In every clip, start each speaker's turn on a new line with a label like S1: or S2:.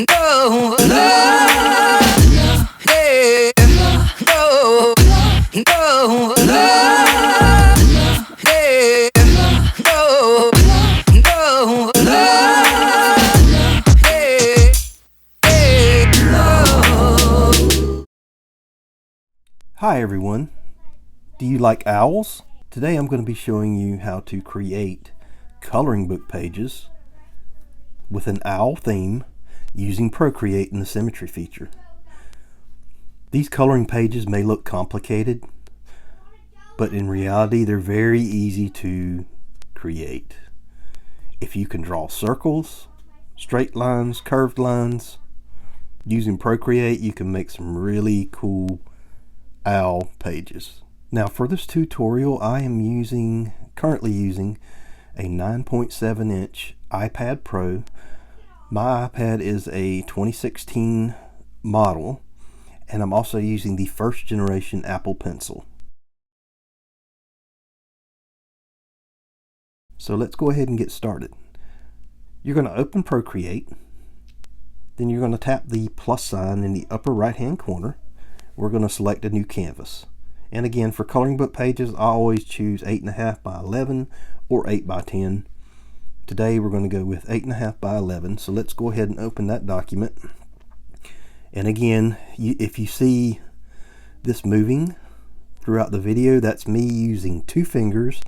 S1: No, no, yeah, no, no, no, yeah, no, no, no.
S2: Hi everyone, do you like owls? Today I'm going to be showing you how to create coloring book pages with an owl theme using Procreate and the symmetry feature. These coloring pages may look complicated, but in reality they're very easy to create. If you can draw circles, straight lines, curved lines, using Procreate you can make some really cool owl pages. Now for this tutorial I am currently using a 9.7 inch iPad Pro. My iPad is a 2016 model, and I'm also using the first generation Apple Pencil. So let's go ahead and get started. You're going to open Procreate, then you're going to tap the plus sign in the upper right hand corner. We're going to select a new canvas. And again, for coloring book pages, I always choose 8.5 by 11 or 8 by 10. Today we're going to go with 8.5 by 11. So let's go ahead and open that document. And again, if you see this moving throughout the video, that's me using two fingers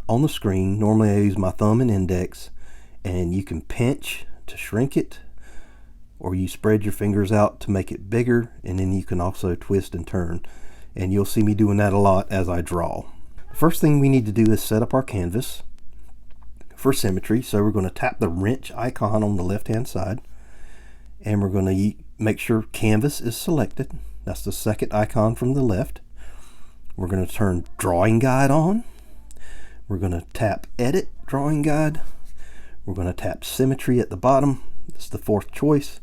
S2: on the screen. Normally I use my thumb and index, and you can pinch to shrink it, or you spread your fingers out to make it bigger, and then you can also twist and turn. And you'll see me doing that a lot as I draw. The first thing we need to do is set up our canvas for symmetry. So we're going to tap the wrench icon on the left hand side, and we're going to make sure canvas is selected. That's the second icon from the left. We're going to turn drawing guide on. We're going to tap edit drawing guide. We're going to tap symmetry at the bottom. That's the fourth choice.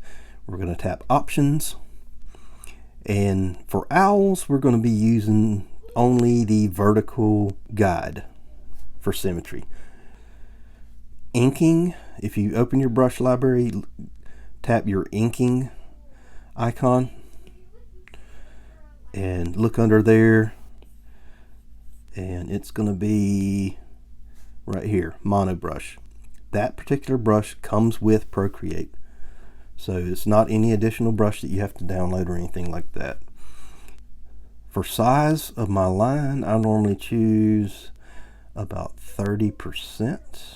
S2: We're going to tap options. And for owls, we're going to be using only the vertical guide for symmetry. Inking, if you open your brush library, tap your inking icon and look under there, and it's going to be right here, mono brush. That particular brush comes with Procreate, so it's not any additional brush that you have to download or anything like that. For size of my line, I normally choose about 30%.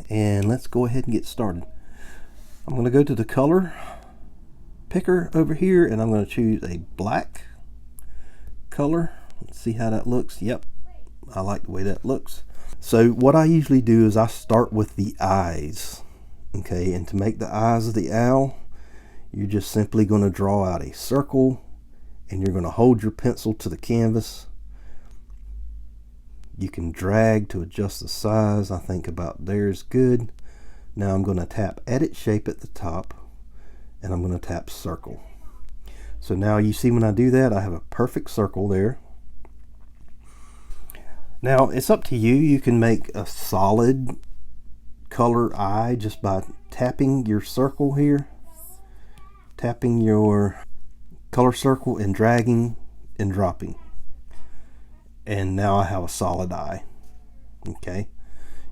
S2: And let's go ahead and get started. I'm going to go to the color picker over here, and I'm going to choose a black color. Let's see how that looks. Yep, I like the way that looks. So what I usually do is I start with the eyes. Okay, and to make the eyes of the owl, you're just simply going to draw out a circle, and you're going to hold your pencil to the canvas. You can drag to adjust the size. I think about there is good. Now I'm going to tap edit shape at the top, and I'm going to tap circle. So now you see when I do that, I have a perfect circle there. Now it's up to you. You can make a solid color eye just by tapping your circle here, tapping your color circle and dragging and dropping. And now I have a solid eye. Okay,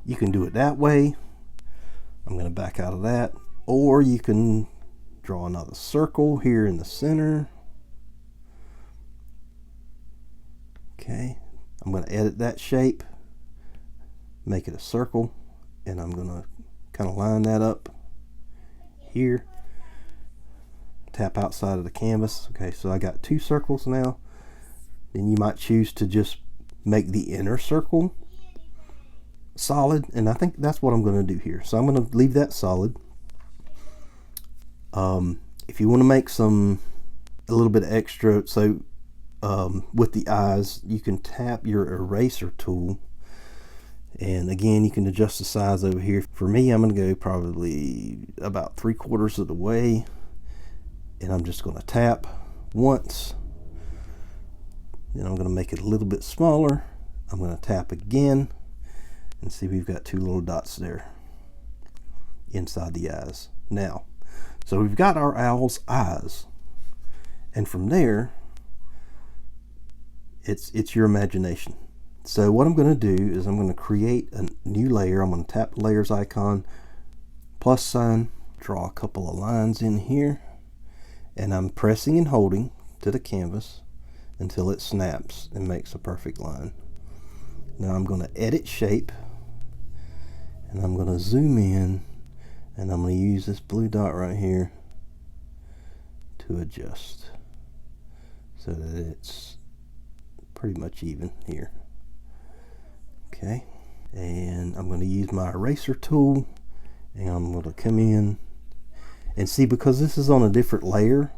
S2: you can do it that way. I'm going to back out of that, or you can draw another circle here in the center. Okay, I'm going to edit that shape, make it a circle, and I'm going to kind of line that up here. Tap outside of the canvas. Okay, so I got two circles now. Then you might choose to just make the inner circle solid, and I think that's what I'm going to do here. So I'm going to leave that solid. If you want to make a little bit extra, so with the eyes, you can tap your eraser tool, and again you can adjust the size over here. For me, I'm going to go probably about 3/4 of the way, and I'm just going to tap once. Then I'm going to make it a little bit smaller. I'm going to tap again, and see we've got two little dots there. inside the eyes. Now, so we've got our owl's eyes, and from there, it's your imagination. So what I'm going to do is I'm going to create a new layer. I'm going to tap the layers icon, plus sign, draw a couple of lines in here, and I'm pressing and holding to the canvas until it snaps and makes a perfect line. Now I'm going to edit shape, and I'm going to zoom in, and I'm going to use this blue dot right here to adjust so that it's pretty much even here. Okay, and I'm going to use my eraser tool, and I'm going to come in and see, because this is on a different layer,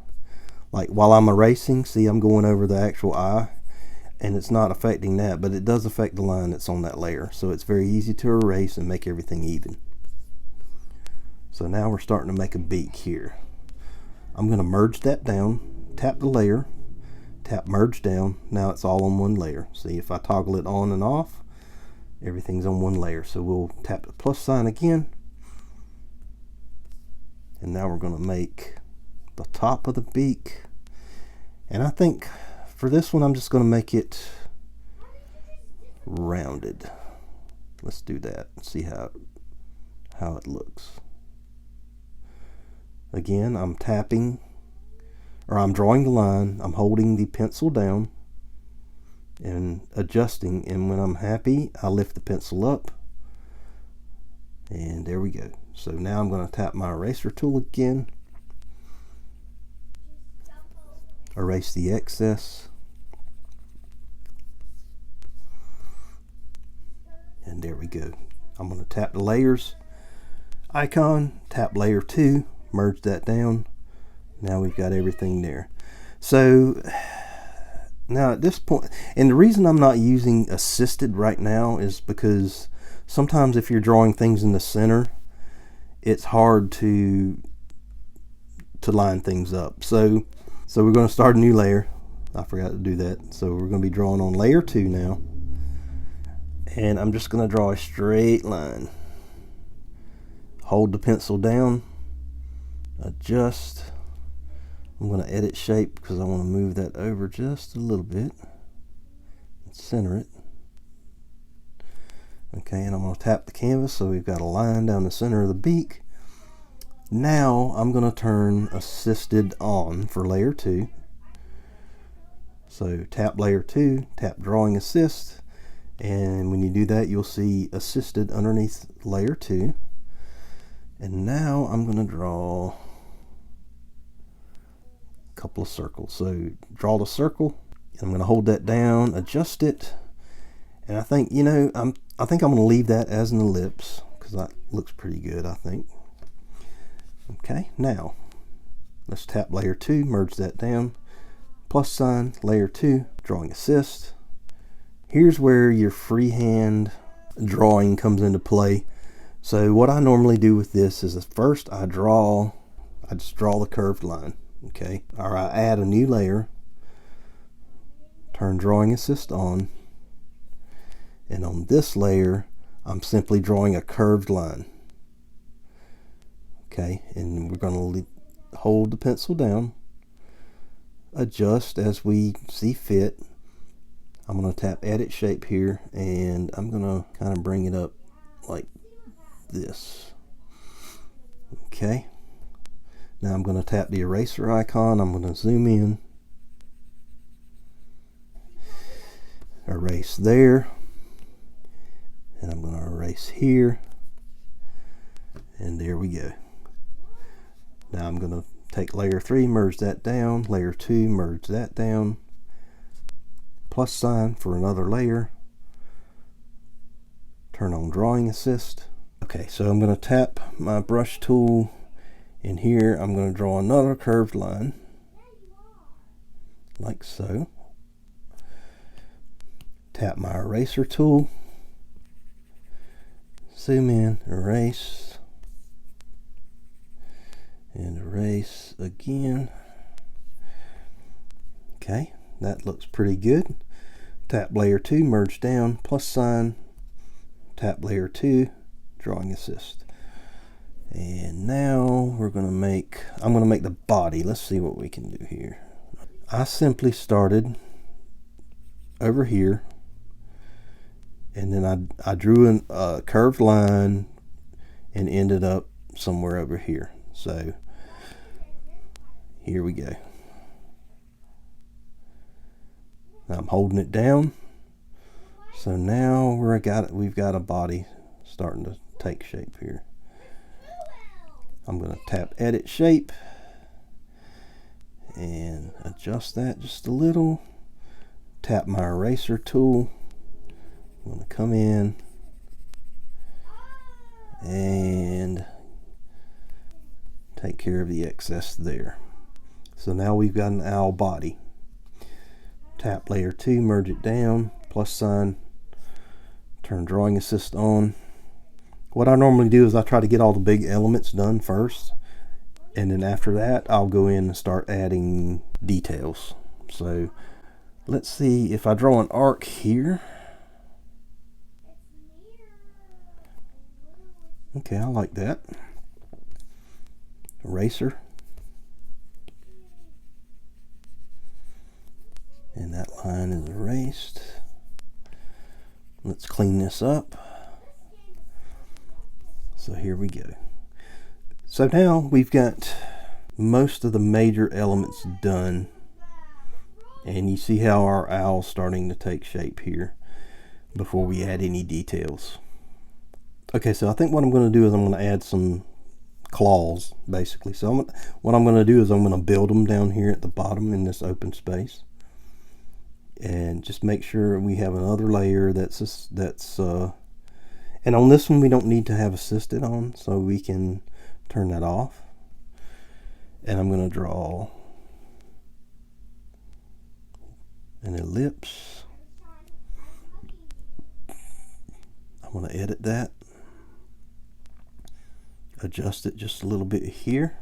S2: like while I'm erasing, see, I'm going over the actual eye, and it's not affecting that, but it does affect the line that's on that layer. So it's very easy to erase and make everything even. So now we're starting to make a beak here. I'm going to merge that down, tap the layer, tap merge down. Now it's all on one layer. See, if I toggle it on and off, everything's on one layer. So we'll tap the plus sign again, and now we're going to make the top of the beak. And I think for this one I'm just going to make it rounded. Let's do that and see how it looks. Again, I'm tapping, or I'm drawing the line, I'm holding the pencil down and adjusting, and when I'm happy I lift the pencil up, and there we go. So now I'm going to tap my eraser tool again, erase the excess, and there we go. I'm going to tap the layers icon, tap layer 2, merge that down. Now we've got everything there. So now at this point, and the reason I'm not using assisted right now is because sometimes if you're drawing things in the center, it's hard to line things up. So we're going to start a new layer. I forgot to do that. So we're going to be drawing on layer 2 now, and I'm just going to draw a straight line. Hold the pencil down, adjust. I'm going to edit shape because I want to move that over just a little bit and center it. Okay, and I'm going to tap the canvas so we've got a line down the center of the beak. Now I'm going to turn assisted on for layer 2. So tap layer 2, tap drawing assist, and when you do that you'll see assisted underneath layer 2. And now I'm going to draw a couple of circles. So draw the circle, and I'm going to hold that down, adjust it, and I think, you know, I think I'm going to leave that as an ellipse because that looks pretty good, I think. Okay, now let's tap layer 2, merge that down, plus sign, layer 2, drawing assist. Here's where your freehand drawing comes into play. So what I normally do with this is first I just draw the curved line, okay? Or I add a new layer, turn drawing assist on, and on this layer I'm simply drawing a curved line. Okay, and we're going to hold the pencil down, adjust as we see fit. I'm going to tap edit shape here, and I'm going to kind of bring it up like this. Okay, now I'm going to tap the eraser icon. I'm going to zoom in, erase there, and I'm going to erase here, and there we go. Now I'm going to take layer 3, merge that down, layer 2, merge that down, plus sign for another layer, turn on drawing assist. Okay, so I'm going to tap my brush tool in here. I'm going to draw another curved line like so. Tap my eraser tool, zoom in, erase, and erase again. Okay, that looks pretty good. Tap layer 2, merge down, plus sign, tap layer 2, drawing assist. And now I'm going to make the body. Let's see what we can do here. I simply started over here, and then I drew a curved line and ended up somewhere over here. So here we go. Now I'm holding it down. So now we've got a body starting to take shape here. I'm going to tap edit shape and adjust that just a little. Tap my eraser tool. I'm going to come in and take care of the excess there. So now we've got an owl body. Tap layer 2, merge it down, plus sign, turn drawing assist on. What I normally do is I try to get all the big elements done first, and then after that I'll go in and start adding details. So let's see if I draw an arc here. Okay, I like that. Eraser. And that line is erased. Let's clean this up. So here we go. So now we've got most of the major elements done. And you see how our owl's starting to take shape here before we add any details. Okay, so I think what I'm going to do is I'm going to add some claws, basically. So what I'm going to do is I'm going to build them down here at the bottom in this open space. And just make sure we have another layer and on this one we don't need to have assisted on, so we can turn that off. And I'm going to draw an ellipse. I'm going to edit that, adjust it just a little bit here.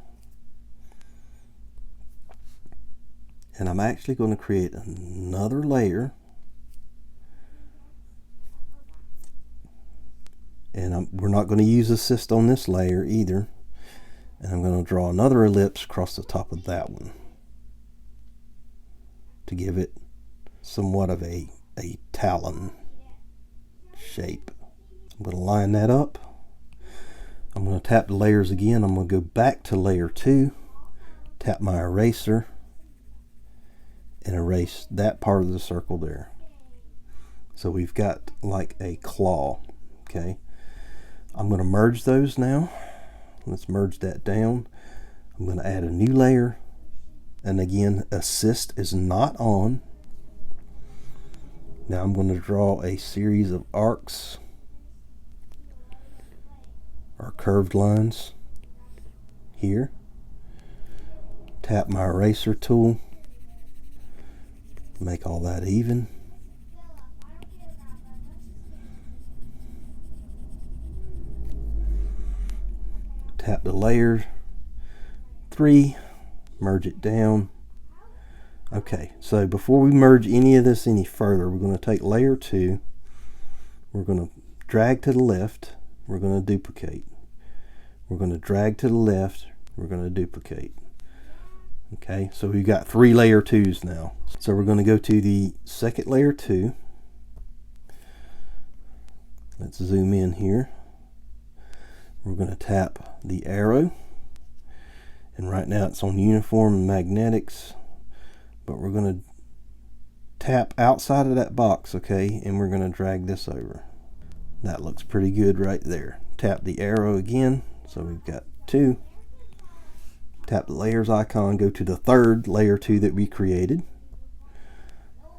S2: And I'm actually going to create another layer. And we're not going to use assist on this layer either. And I'm going to draw another ellipse across the top of that one to give it somewhat of a talon shape. I'm going to line that up. I'm going to tap the layers again. I'm going to go back to layer 2, tap my eraser, and erase that part of the circle there. So we've got like a claw. Okay, I'm going to merge those now. Let's merge that down. I'm going to add a new layer, and again, assist is not on. Now I'm going to draw a series of arcs or curved lines here. Tap my eraser tool, make all that even. Tap the layer 3, merge it down. Okay, so before we merge any of this any further, we're going to take layer 2, we're going to drag to the left, we're going to duplicate. We're going to drag to the left, we're going to duplicate. Okay, so we've got 3 layer 2s now. So we're going to go to the second layer 2. Let's zoom in here. We're going to tap the arrow, and right now it's on uniform and magnetics, but we're going to tap outside of that box, okay, and we're going to drag this over. That looks pretty good right there. Tap the arrow again, so we've got 2. Tap the layers icon, go to the third layer 2 that we created,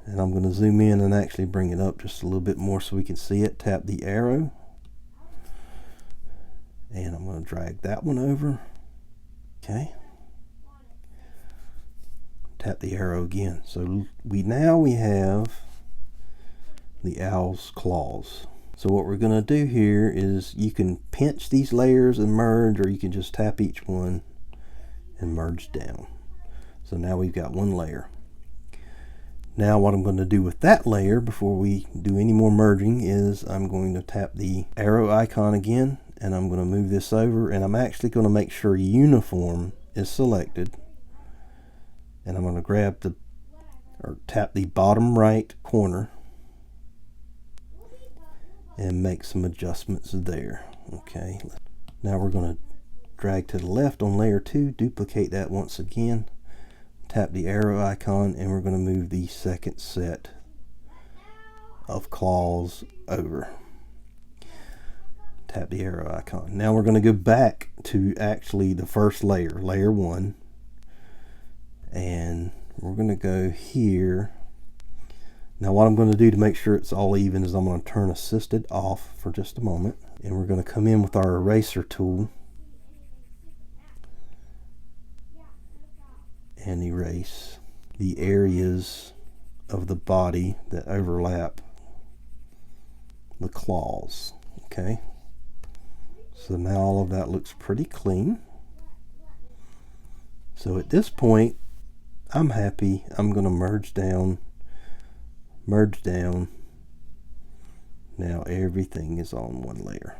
S2: and I'm going to zoom in and actually bring it up just a little bit more so we can see it. Tap the arrow, and I'm going to drag that one over. Okay, tap the arrow again. So we have the owl's claws. So what we're going to do here is you can pinch these layers and merge, or you can just tap each one and merge down. So now we've got 1 layer. Now what I'm going to do with that layer before we do any more merging is I'm going to tap the arrow icon again, And I'm going to move this over, and I'm actually going to make sure uniform is selected. And I'm going to grab tap the bottom right corner and make some adjustments there. Okay, now we're going to drag to the left on layer 2, duplicate that once again, tap the arrow icon, and we're going to move the second set of claws over. Tap the arrow icon. Now we're going to go back to actually the first layer, layer 1, and we're going to go here. Now what I'm going to do to make sure it's all even is I'm going to turn assisted off for just a moment, and we're going to come in with our eraser tool and erase the areas of the body that overlap the claws. Okay, so now all of that looks pretty clean. So at this point I'm happy. I'm going to merge down. Now everything is on one layer.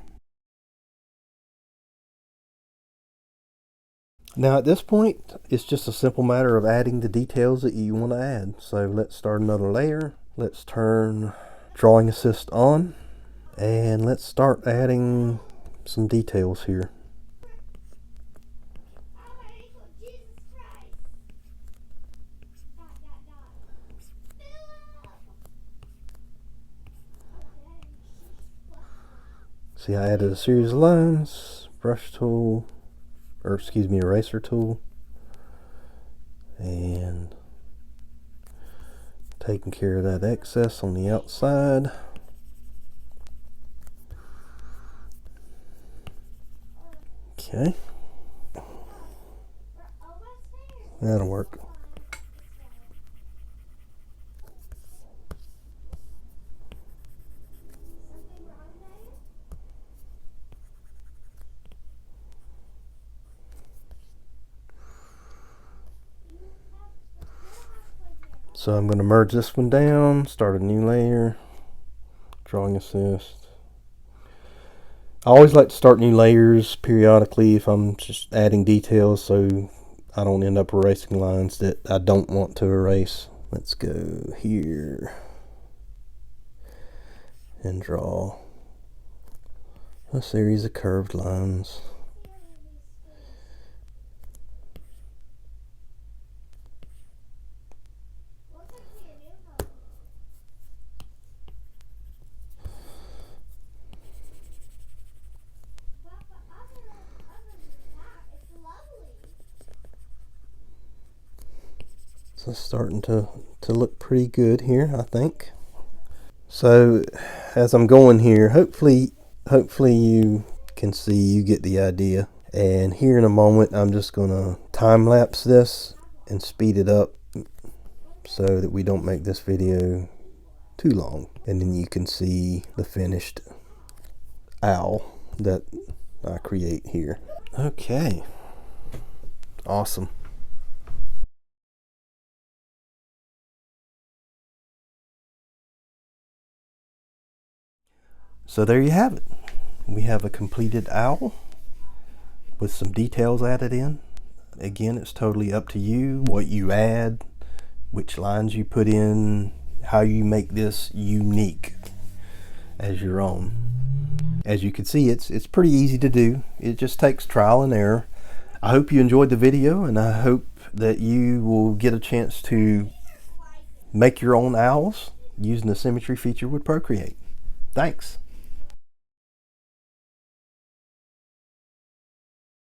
S2: Now at this point, it's just a simple matter of adding the details that you want to add. So let's start another layer. Let's turn Drawing Assist on, and let's start adding some details here. See, I added a series of lines, brush tool, or excuse me, eraser tool, and taking care of that excess on the outside. Okay, that'll work. So I'm going to merge this one down, start a new layer, Drawing Assist. I always like to start new layers periodically if I'm just adding details so I don't end up erasing lines that I don't want to erase. Let's go here and draw a series of curved lines. So it's starting to look pretty good here, I think. So as I'm going here, hopefully you can see, you get the idea. And here in a moment, I'm just gonna time lapse this and speed it up so that we don't make this video too long. And then you can see the finished owl that I create here. Okay, awesome. So there you have it. We have a completed owl with some details added in. Again, it's totally up to you what you add, which lines you put in, how you make this unique as your own. As you can see, it's pretty easy to do. It just takes trial and error. I hope you enjoyed the video, and I hope that you will get a chance to make your own owls using the symmetry feature with Procreate. Thanks.